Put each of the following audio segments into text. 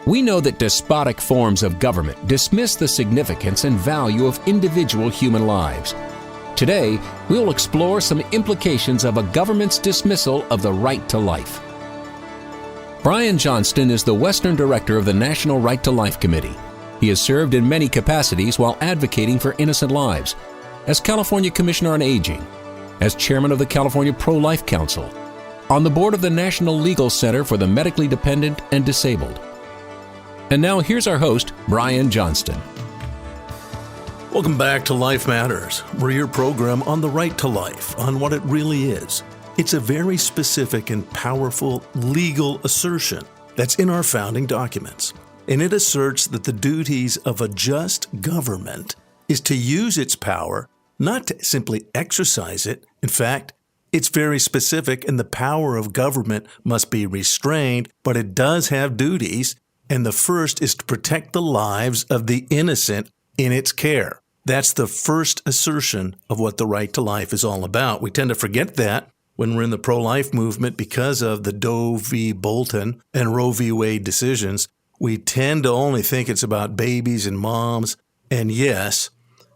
We know that despotic forms of government dismiss the significance and value of individual human lives. Today, we'll explore some implications of a government's dismissal of the right to life. Brian Johnston is the Western Director of the National Right to Life Committee. He has served in many capacities while advocating for innocent lives, as California Commissioner on Aging, as Chairman of the California Pro-Life Council, on the board of the National Legal Center for the Medically Dependent and Disabled. And now here's our host, Brian Johnston. Welcome back to Life Matters. We're your program on the right to life, on what it really is. It's a very specific and powerful legal assertion that's in our founding documents. And it asserts that the duties of a just government is to use its power, not to simply exercise it. In fact, it's very specific, and the power of government must be restrained, but it does have duties, and the first is to protect the lives of the innocent in its care. That's the first assertion of what the right to life is all about. We tend to forget that when we're in the pro-life movement because of the Doe v. Bolton and Roe v. Wade decisions. We tend to only think it's about babies and moms. And yes,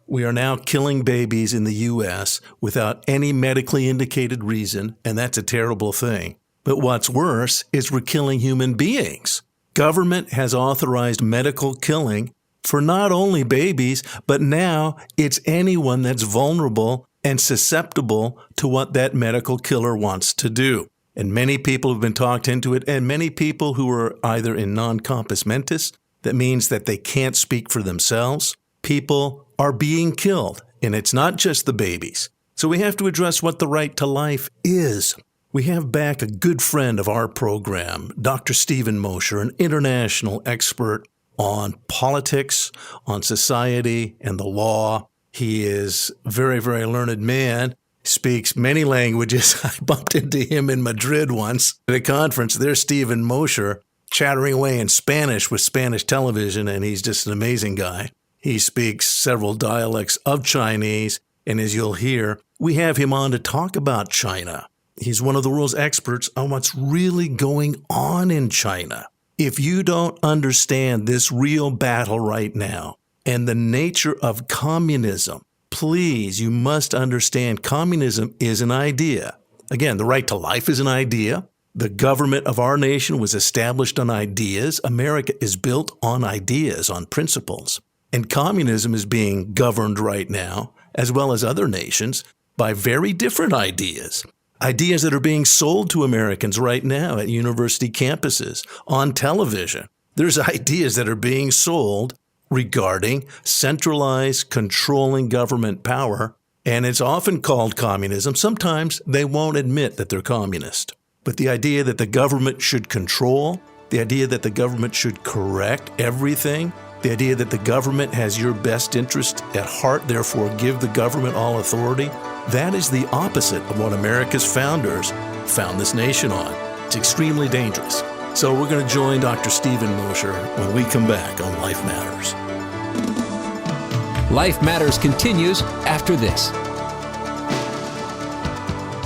we are now killing babies in the U.S. without any medically indicated reason, and that's a terrible thing. But what's worse is we're killing human beings. Government has authorized medical killing for not only babies, but now it's anyone that's vulnerable and susceptible to what that medical killer wants to do. And many people have been talked into it, and many people who are either in non-compos mentis, that means that they can't speak for themselves, people are being killed, and it's not just the babies. So we have to address what the right to life is. We have back a good friend of our program, Dr. Stephen Mosher, an international expert on politics, on society, and the law. He is a very, very learned man, speaks many languages. I bumped into him in Madrid once at a conference. There's Stephen Mosher chattering away in Spanish with Spanish television, and he's just an amazing guy. He speaks several dialects of Chinese, and as you'll hear, we have him on to talk about China. He's one of the world's experts on what's really going on in China. If you don't understand this real battle right now and the nature of communism, please, you must understand communism is an idea. Again, the right to life is an idea. The government of our nation was established on ideas. America is built on ideas, on principles. And communism is being governed right now, as well as other nations, by very different ideas. Ideas that are being sold to Americans right now at university campuses, on television. There's ideas that are being sold regarding centralized, controlling government power, and it's often called communism. Sometimes they won't admit that they're communist. But the idea that the government should control, the idea that the government should correct everything, the idea that the government has your best interest at heart, therefore give the government all authority, that is the opposite of what America's founders found this nation on. It's extremely dangerous. So we're going to join Dr. Stephen Mosher when we come back on Life Matters. Life Matters continues after this.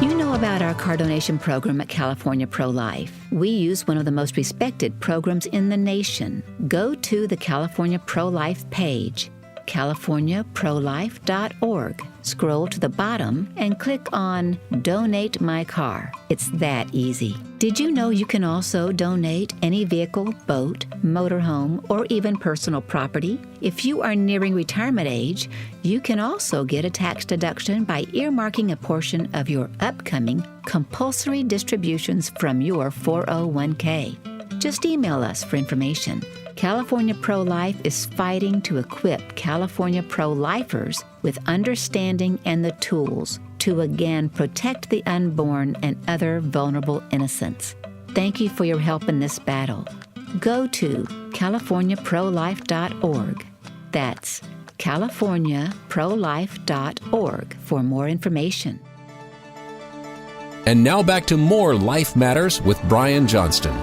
You know about our car donation program at California Pro-Life. We use one of the most respected programs in the nation. Go to the California Pro-Life page, californiaprolife.org. Scroll to the bottom and click on Donate My Car. It's that easy. Did you know you can also donate any vehicle, boat, motorhome, or even personal property? If you are nearing retirement age, you can also get a tax deduction by earmarking a portion of your upcoming compulsory distributions from your 401k. Just email us for information. California Pro-Life is fighting to equip California pro-lifers with understanding and the tools to again protect the unborn and other vulnerable innocents. Thank you for your help in this battle. Go to californiaprolife.org. That's californiaprolife.org for more information. And now back to more Life Matters with Brian Johnston.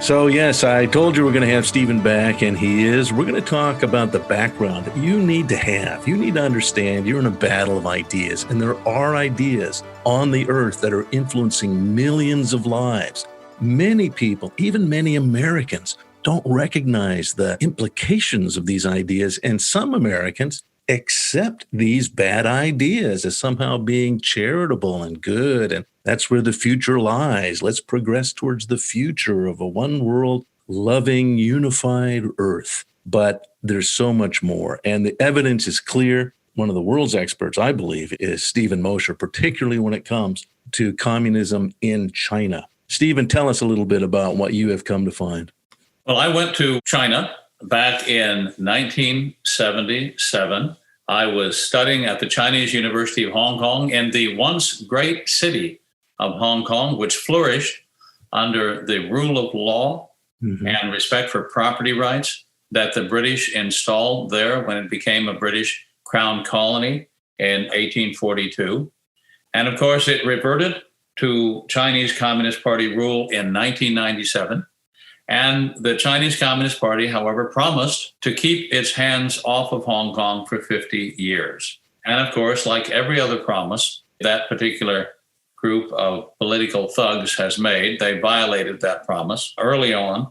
So yes, I told you we're going to have Stephen back, and he is. We're going to talk about the background that you need to have. You need to understand you're in a battle of ideas, and there are ideas on the earth that are influencing millions of lives. many people, even many Americans, don't recognize the implications of these ideas. And some Americans accept these bad ideas as somehow being charitable and good. And that's where the future lies. Let's progress towards the future of a one world, loving, unified earth. But there's so much more. And the evidence is clear. One of the world's experts, I believe, is Stephen Mosher, particularly when it comes to communism in China. Stephen, tell us a little bit about what you have come to find. Well, I went to China back in 1977. I was studying at the Chinese University of Hong Kong in the once great city of Hong Kong, which flourished under the rule of law and respect for property rights that the British installed there when it became a British crown colony in 1842. And of course, it reverted to Chinese Communist Party rule in 1997. And the Chinese Communist Party, however, promised to keep its hands off of Hong Kong for 50 years. And of course, like every other promise that particular group of political thugs has made, they violated that promise early on.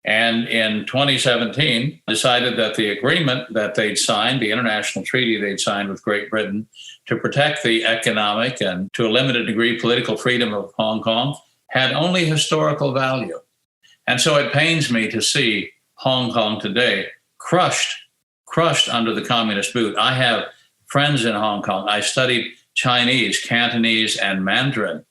And in 2017, decided that the agreement that they'd signed, the international treaty they'd signed with Great Britain to protect the economic and to a limited degree political freedom of Hong Kong had only historical value. And so it pains me to see Hong Kong today crushed under the communist boot. I have friends in Hong Kong. I studied Chinese, Cantonese, and Mandarin.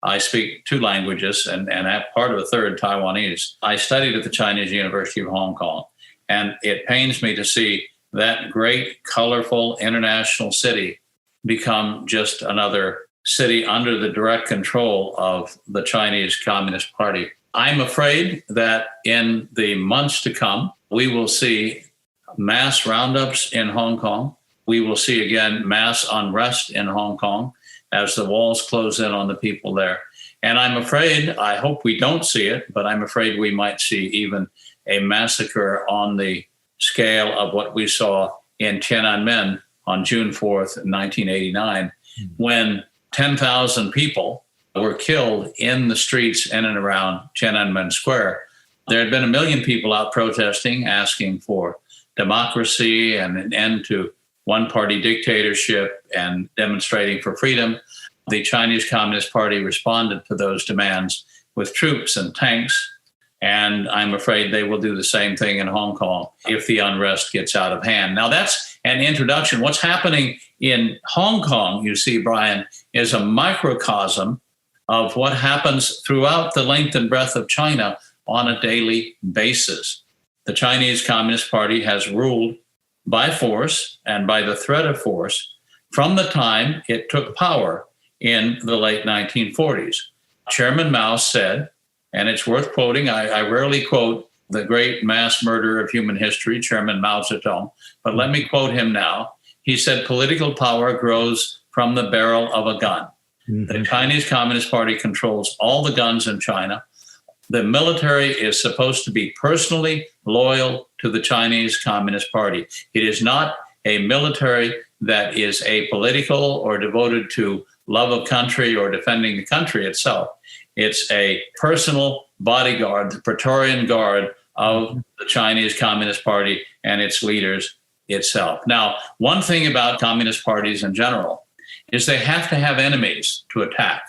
I speak two languages and have part of a third, Taiwanese. I studied at the Chinese University of Hong Kong. And it pains me to see that great, colorful international city become just another city under the direct control of the Chinese Communist Party. I'm afraid that in the months to come, we will see mass roundups in Hong Kong. We will see, again, mass unrest in Hong Kong as the walls close in on the people there. And I'm afraid, I hope we don't see it, but I'm afraid we might see even a massacre on the scale of what we saw in Tiananmen on June 4th, 1989, when 10,000 people were killed in the streets in and around Tiananmen Square. There had been 1 million people out protesting, asking for democracy and an end to one-party dictatorship and demonstrating for freedom. The Chinese Communist Party responded to those demands with troops and tanks, and I'm afraid they will do the same thing in Hong Kong if the unrest gets out of hand. Now, that's an introduction. What's happening in Hong Kong, you see, Brian, is a microcosm of what happens throughout the length and breadth of China on a daily basis. The Chinese Communist Party has ruled by force and by the threat of force from the time it took power in the late 1940s. Chairman Mao said, and it's worth quoting, I rarely quote the great mass murderer of human history, Chairman Mao Zedong, but let me quote him now. He said, political power grows from the barrel of a gun. The Chinese Communist Party controls all the guns in China. The military is supposed to be personally loyal to the Chinese Communist Party. It is not a military that is apolitical or devoted to love of country or defending the country itself. It's a personal bodyguard, the Praetorian Guard of the Chinese Communist Party and its leaders itself. Now, one thing about communist parties in general is they have to have enemies to attack.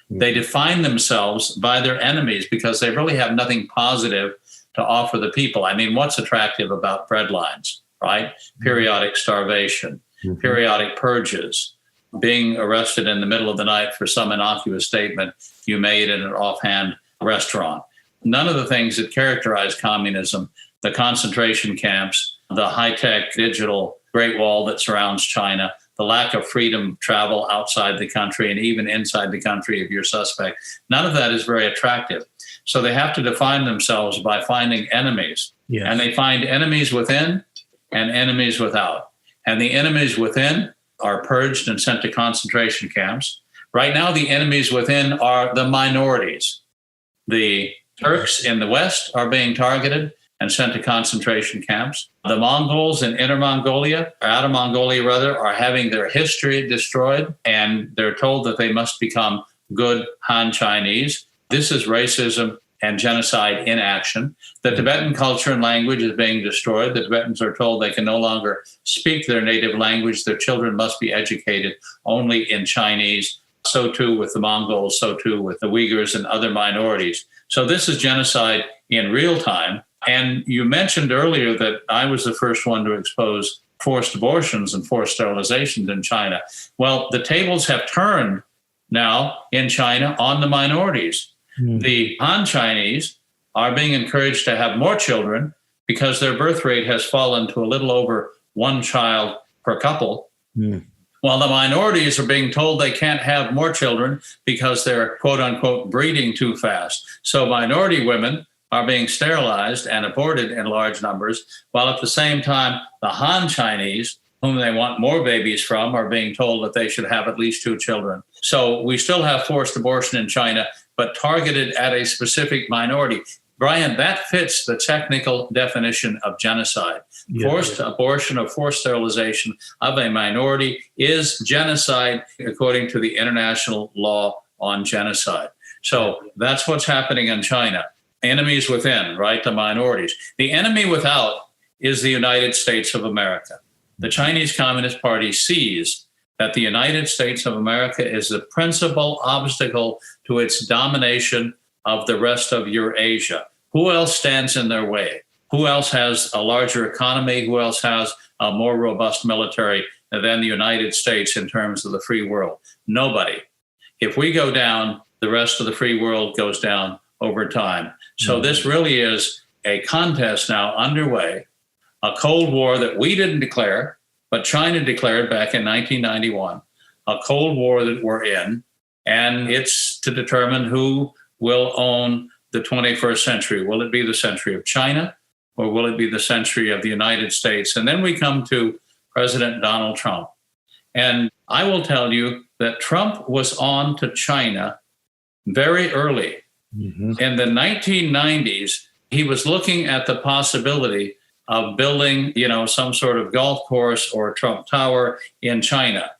They define themselves by their enemies because they really have nothing positive to offer the people. I mean, what's attractive about breadlines, right? Periodic starvation, periodic purges, being arrested in the middle of the night for some innocuous statement you made in an offhand restaurant. None of the things that characterize communism, the concentration camps, the high-tech digital Great Wall that surrounds China, the lack of freedom of travel outside the country and even inside the country if you're suspect, none of that is very attractive. So they have to define themselves by finding enemies. Yes. And they find enemies within and enemies without. And the enemies within are purged and sent to concentration camps. Right now, the enemies within are the minorities. The Turks in the West are being targeted and sent to concentration camps. The Mongols in Outer Mongolia, are having their history destroyed, and they're told that they must become good Han Chinese. This is racism and genocide in action. The Tibetan culture and language is being destroyed. The Tibetans are told they can no longer speak their native language. Their children must be educated only in Chinese. So too with the Mongols, so too with the Uyghurs and other minorities. So this is genocide in real time. And you mentioned earlier that I was the first one to expose forced abortions and forced sterilizations in China. Well, the tables have turned now in China on the minorities. The Han Chinese are being encouraged to have more children because their birth rate has fallen to a little over one child per couple. While the minorities are being told they can't have more children because they're, quote unquote, breeding too fast. So minority women are being sterilized and aborted in large numbers, while at the same time, the Han Chinese, whom they want more babies from, are being told that they should have at least 2 children. So we still have forced abortion in China, but targeted at a specific minority. Brian, that fits the technical definition of genocide. Forced abortion or forced sterilization of a minority is genocide according to the international law on genocide. So that's what's happening in China. Enemies within, right? The minorities. The enemy without is the United States of America. The Chinese Communist Party sees that the United States of America is the principal obstacle to its domination of the rest of Eurasia. Who else stands in their way? Who else has a larger economy? Who else has a more robust military than the United States in terms of the free world? Nobody. If we go down, the rest of the free world goes down over time. So this really is a contest now underway, a Cold War that we didn't declare, but China declared back in 1991, a Cold War that we're in, and it's to determine who will own the 21st century. Will it be the century of China, or will it be the century of the United States? And then we come to President Donald Trump. And I will tell you that Trump was on to China very early. In the 1990s, he was looking at the possibility of building, some sort of golf course or Trump Tower in China.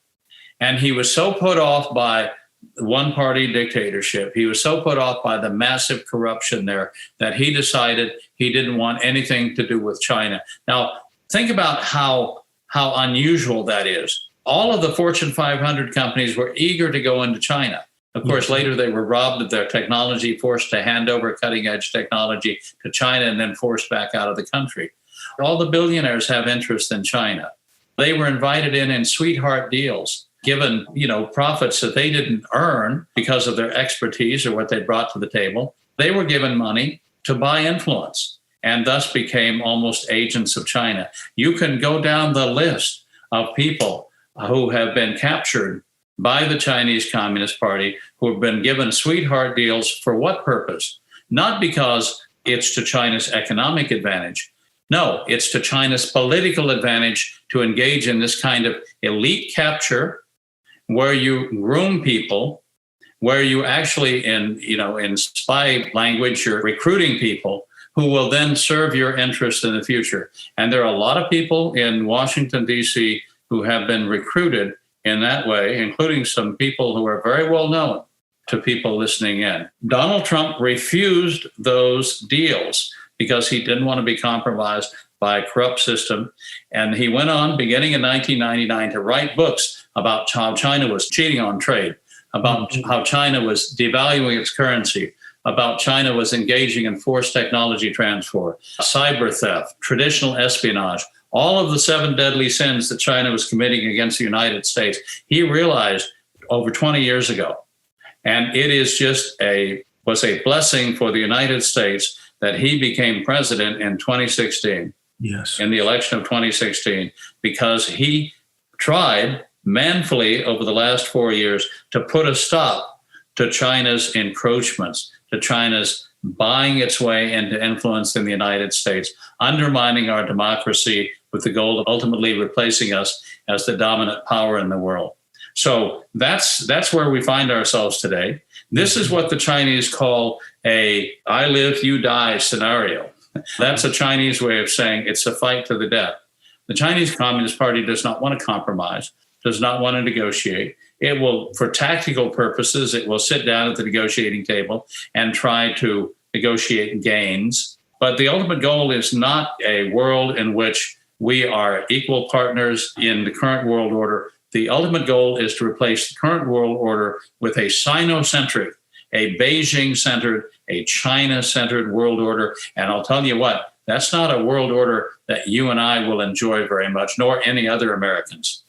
And he was so put off by one-party dictatorship, he was so put off by the massive corruption there, that he decided he didn't want anything to do with China. Now, think about how unusual that is. All of the Fortune 500 companies were eager to go into China. Of course, later they were robbed of their technology, forced to hand over cutting-edge technology to China, and then forced back out of the country. All the billionaires have interest in China. They were invited in sweetheart deals, given, profits that they didn't earn because of their expertise or what they brought to the table. They were given money to buy influence and thus became almost agents of China. You can go down the list of people who have been captured by the Chinese Communist Party, who have been given sweetheart deals for what purpose? Not because it's to China's economic advantage. No, it's to China's political advantage to engage in this kind of elite capture where you groom people, where you actually, in spy language, you're recruiting people who will then serve your interest in the future. And there are a lot of people in Washington, D.C. who have been recruited in that way, including some people who are very well known to people listening in. Donald Trump refused those deals because he didn't want to be compromised by a corrupt system. And he went on, beginning in 1999, to write books about how China was cheating on trade, about how China was devaluing its currency, about China was engaging in forced technology transfer, cyber theft, traditional espionage, all of the 7 deadly sins that China was committing against the United States. He realized over 20 years ago, and it is was a blessing for the United States that he became president in 2016, in the election of 2016, because he tried manfully over the last 4 years to put a stop to China's encroachments, to China's buying its way into influence in the United States, undermining our democracy with the goal of ultimately replacing us as the dominant power in the world. So that's where we find ourselves today. This is what the Chinese call a I live, you die scenario. That's a Chinese way of saying it's a fight to the death. The Chinese Communist Party does not want to compromise, does not want to negotiate. It will, for tactical purposes, it will sit down at the negotiating table and try to negotiate gains. But the ultimate goal is not a world in which we are equal partners in the current world order. The ultimate goal is to replace the current world order with a Sino-centric, a Beijing-centered, a China-centered world order. And I'll tell you what, that's not a world order that you and I will enjoy very much, nor any other Americans.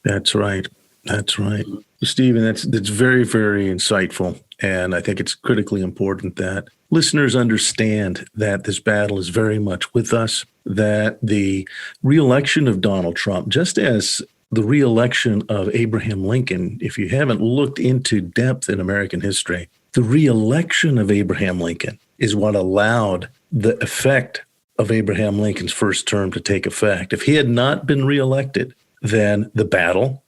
That's right. That's right. Stephen, that's very, very insightful. And I think it's critically important that listeners understand that this battle is very much with us, that the reelection of Donald Trump, just as the reelection of Abraham Lincoln, if you haven't looked into depth in American history, the reelection of Abraham Lincoln is what allowed the effect of Abraham Lincoln's first term to take effect. If he had not been reelected, then the battle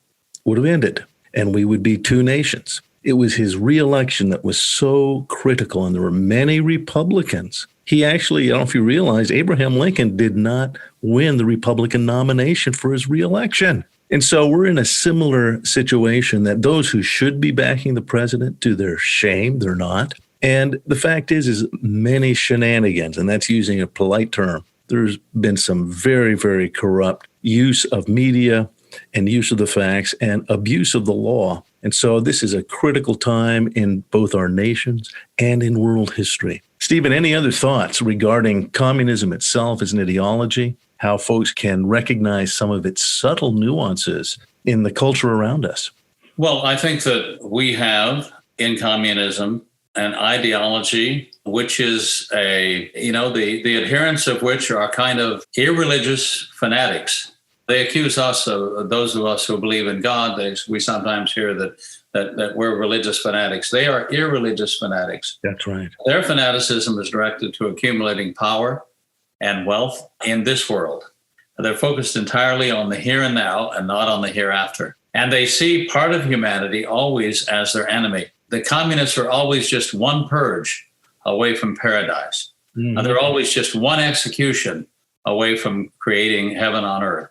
would have ended and we would be two nations. It was his reelection that was so critical, and there were many Republicans. He actually, I don't know if you realize, Abraham Lincoln did not win the Republican nomination for his reelection. And so we're in a similar situation that those who should be backing the president, to their shame, they're not. And the fact is many shenanigans, and that's using a polite term. There's been some very, very corrupt use of media and use of the facts and abuse of the law. And so this is a critical time in both our nations and in world history. Stephen, any other thoughts regarding communism itself as an ideology, how folks can recognize some of its subtle nuances in the culture around us? Well, I think that we have in communism an ideology which is the adherents of which are kind of irreligious fanatics. They accuse us of those of us who believe in God. We sometimes hear that we're religious fanatics. They are irreligious fanatics. That's right. Their fanaticism is directed to accumulating power and wealth in this world. They're focused entirely on the here and now and not on the hereafter. And they see part of humanity always as their enemy. The communists are always just one purge away from paradise. Mm-hmm. And they're always just one execution away from creating heaven on earth.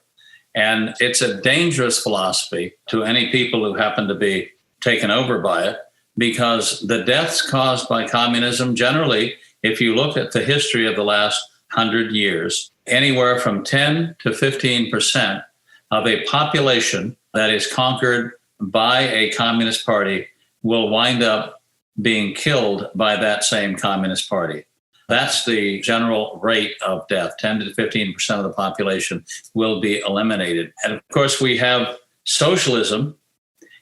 And it's a dangerous philosophy to any people who happen to be taken over by it, because the deaths caused by communism, generally, if you look at the history of the last 100 years, anywhere from 10 to 15% of a population that is conquered by a communist party will wind up being killed by that same communist party. That's the general rate of death. 10 to 15% of the population will be eliminated. And of course, we have socialism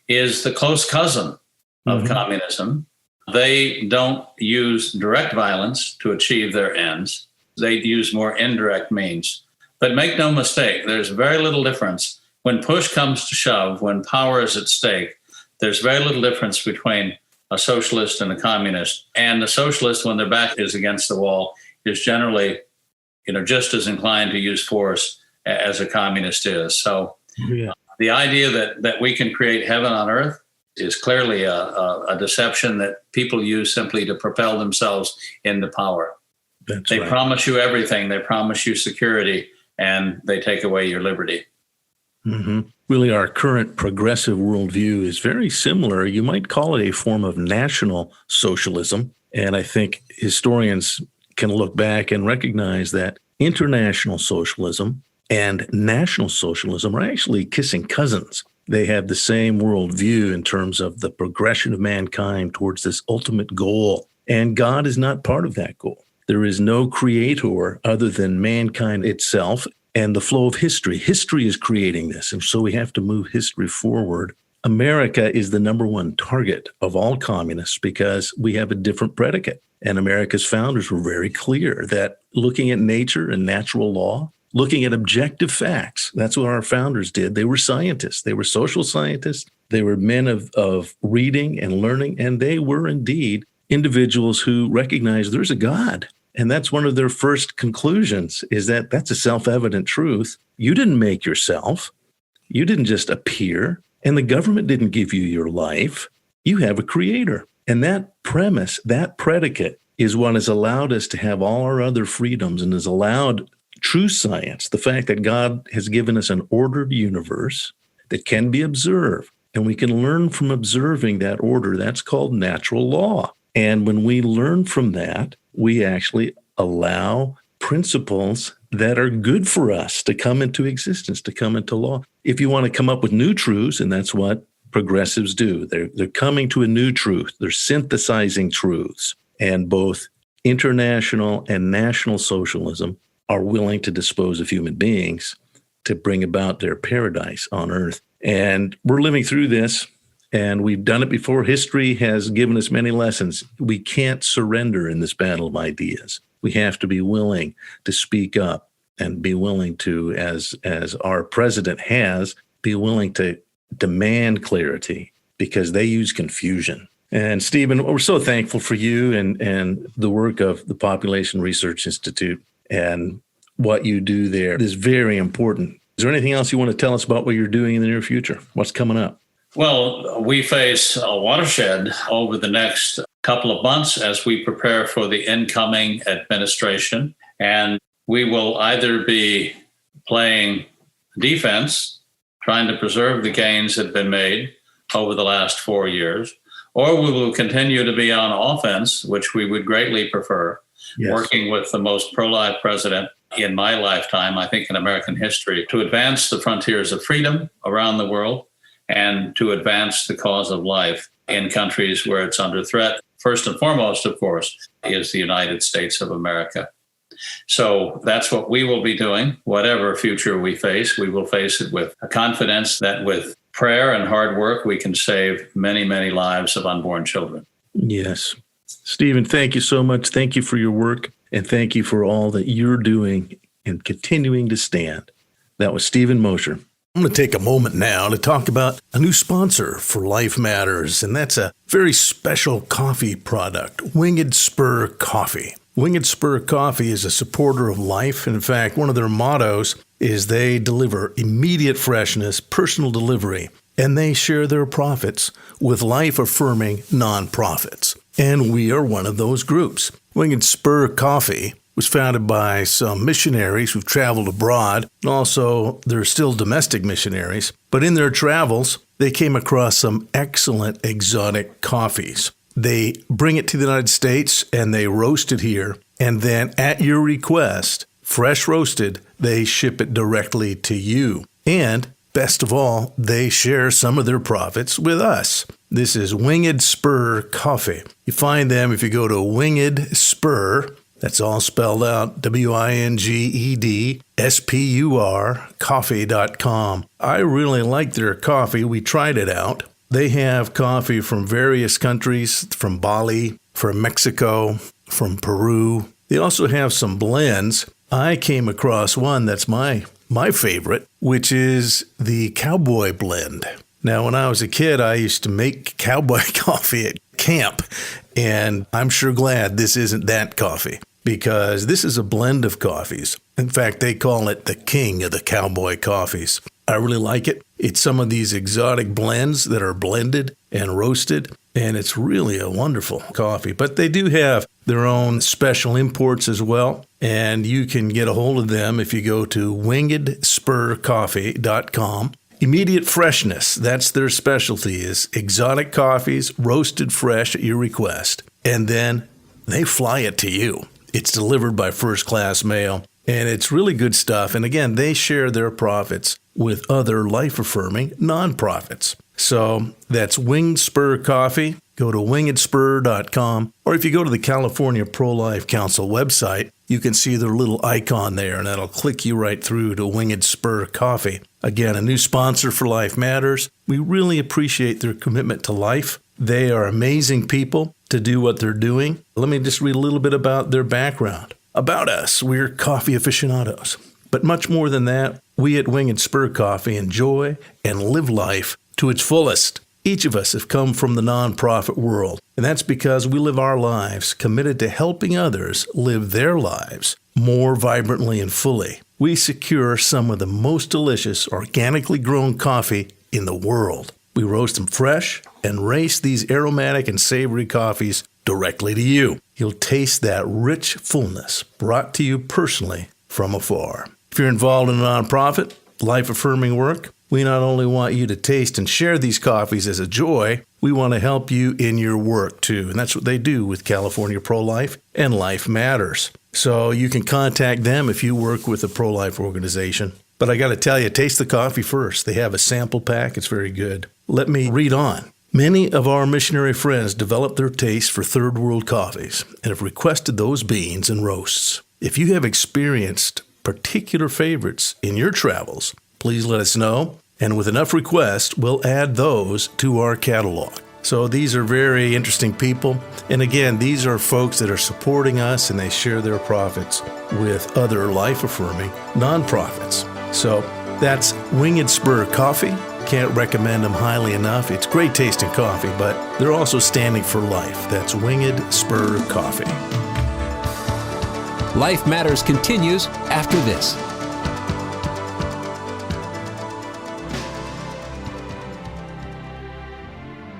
is the close cousin of communism. They don't use direct violence to achieve their ends. They use more indirect means. But make no mistake, there's very little difference. When push comes to shove, when power is at stake, there's very little difference between a socialist and a communist. And the socialist, when their back is against the wall, is generally, just as inclined to use force as a communist is. So the idea that we can create heaven on earth is clearly a deception that people use simply to propel themselves into power. They promise you everything. They promise you security, and they take away your liberty. Mm-hmm. Really, our current progressive worldview is very similar. You might call it a form of national socialism. And I think historians can look back and recognize that international socialism and national socialism are actually kissing cousins. They have the same worldview in terms of the progression of mankind towards this ultimate goal. And God is not part of that goal. There is no creator other than mankind itself and the flow of history. History is creating this, and so we have to move history forward. America is the number one target of all communists because we have a different predicate. And America's founders were very clear that looking at nature and natural law, looking at objective facts, that's what our founders did. They were scientists. They were social scientists. They were men of reading and learning, and they were indeed individuals who recognized there's a God. And that's one of their first conclusions, is that that's a self-evident truth. You didn't make yourself. You didn't just appear. And the government didn't give you your life. You have a creator. And that premise, that predicate, is what has allowed us to have all our other freedoms and has allowed true science, the fact that God has given us an ordered universe that can be observed. And we can learn from observing that order. That's called natural law. And when we learn from that, we actually allow principles that are good for us to come into existence, to come into law. If you want to come up with new truths, and that's what progressives do, they're coming to a new truth. They're synthesizing truths. And both international and national socialism are willing to dispose of human beings to bring about their paradise on earth. And we're living through this, and we've done it before. History has given us many lessons. We can't surrender in this battle of ideas. We have to be willing to speak up and be willing to, as our president has, be willing to demand clarity, because they use confusion. And Stephen, we're so thankful for you and the work of the Population Research Institute, and what you do there is very important. Is there anything else you want to tell us about what you're doing in the near future? What's coming up? Well, we face a watershed over the next couple of months as we prepare for the incoming administration. And we will either be playing defense, trying to preserve the gains that have been made over the last 4 years, or we will continue to be on offense, which we would greatly prefer, yes, working with the most pro-life president in my lifetime, I think in American history, to advance the frontiers of freedom around the world and to advance the cause of life in countries where it's under threat. First and foremost, of course, is the United States of America. So that's what we will be doing. Whatever future we face, we will face it with a confidence that with prayer and hard work, we can save many, many lives of unborn children. Yes. Stephen, thank you so much. Thank you for your work, and thank you for all that you're doing and continuing to stand. That was Stephen Mosher. I'm going to take a moment now to talk about a new sponsor for Life Matters, and that's a very special coffee product, Winged Spur Coffee. Winged Spur Coffee is a supporter of life. In fact, one of their mottos is they deliver immediate freshness, personal delivery, and they share their profits with life-affirming nonprofits. And we are one of those groups. Winged Spur Coffee was founded by some missionaries who've traveled abroad, and also they're still domestic missionaries. But in their travels, they came across some excellent exotic coffees. They bring it to the United States and they roast it here. And then at your request, fresh roasted, they ship it directly to you. And best of all, they share some of their profits with us. This is Winged Spur Coffee. You find them if you go to Winged Spur, that's all spelled out, WINGED SPUR, coffee.com. I really like their coffee. We tried it out. They have coffee from various countries, from Bali, from Mexico, from Peru. They also have some blends. I came across one that's my favorite, which is the Cowboy Blend. Now, when I was a kid, I used to make cowboy coffee at camp, and I'm sure glad this isn't that coffee, because this is a blend of coffees. In fact, they call it the king of the cowboy coffees. I really like it. It's some of these exotic blends that are blended and roasted, and it's really a wonderful coffee. But they do have their own special imports as well, and you can get a hold of them if you go to wingedspurcoffee.com. Immediate freshness, that's their specialty, is exotic coffees roasted fresh at your request, and then they fly it to you. It's delivered by first-class mail, and it's really good stuff. And again, they share their profits with other life-affirming nonprofits. So that's Winged Spur Coffee. Go to wingedspur.com, or if you go to the California Pro-Life Council website, you can see their little icon there, and that'll click you right through to Winged Spur Coffee. Again, a new sponsor for Life Matters. We really appreciate their commitment to life. They are amazing people to do what they're doing. Let me just read a little bit about their background. About us, we're coffee aficionados. But much more than that, we at Winged Spur Coffee enjoy and live life to its fullest. Each of us have come from the nonprofit world, and that's because we live our lives committed to helping others live their lives more vibrantly and fully. We secure some of the most delicious, organically grown coffee in the world. We roast them fresh and race these aromatic and savory coffees directly to you. You'll taste that rich fullness brought to you personally from afar. If you're involved in a nonprofit, life-affirming work, we not only want you to taste and share these coffees as a joy, We want to help you in your work too, and that's what they do with California Pro-Life and Life Matters. So you can contact them if you work with a pro-life organization. But I got to tell you, taste the coffee first. They have a sample pack. It's very good. Let me read on. Many of our missionary friends developed their taste for third world coffees and have requested those beans and roasts. If you have experienced particular favorites in your travels, please let us know. And with enough requests, we'll add those to our catalog. So these are very interesting people. And again, these are folks that are supporting us, and they share their profits with other life-affirming nonprofits. So that's Winged Spur Coffee. Can't recommend them highly enough. It's great tasting coffee, but they're also standing for life. That's Winged Spur Coffee. Life Matters continues after this.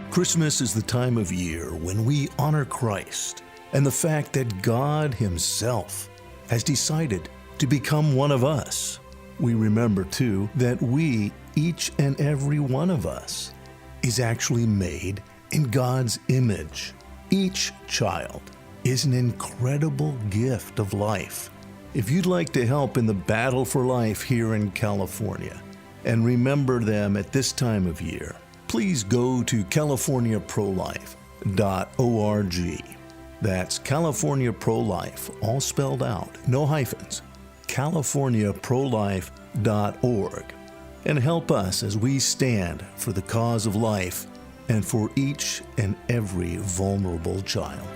Christmas is the time of year when we honor Christ and the fact that God Himself has decided to become one of us. We remember, too, that we, each and every one of us, is actually made in God's image. Each child is an incredible gift of life. If you'd like to help in the battle for life here in California and remember them at this time of year, please go to CaliforniaProlife.org. That's California Pro-Life, all spelled out, no hyphens, CaliforniaProlife.org, and help us as we stand for the cause of life and for each and every vulnerable child.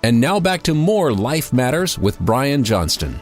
And now back to more Life Matters with Brian Johnston.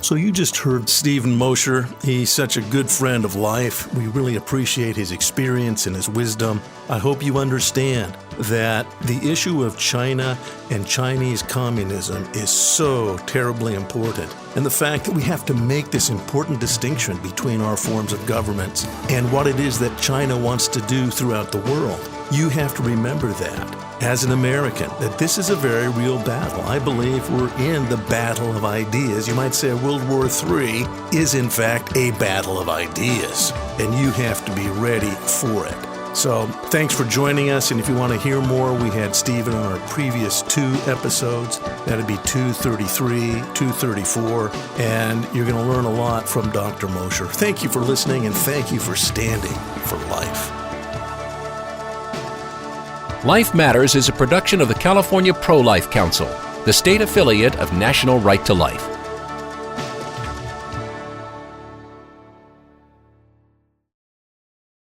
So you just heard Stephen Mosher. He's such a good friend of life. We really appreciate his experience and his wisdom. I hope you understand that the issue of China and Chinese communism is so terribly important. And the fact that we have to make this important distinction between our forms of governments and what it is that China wants to do throughout the world. You have to remember that as an American, that this is a very real battle. I believe we're in the battle of ideas. You might say World War III is in fact a battle of ideas, and you have to be ready for it. So thanks for joining us, and if you want to hear more, we had Stephen on our previous 2 episodes. That'd be 233, 234, and you're going to learn a lot from Dr. Mosher. Thank you for listening, and thank you for standing for life. Life Matters is a production of the California Pro-Life Council, the state affiliate of National Right to Life.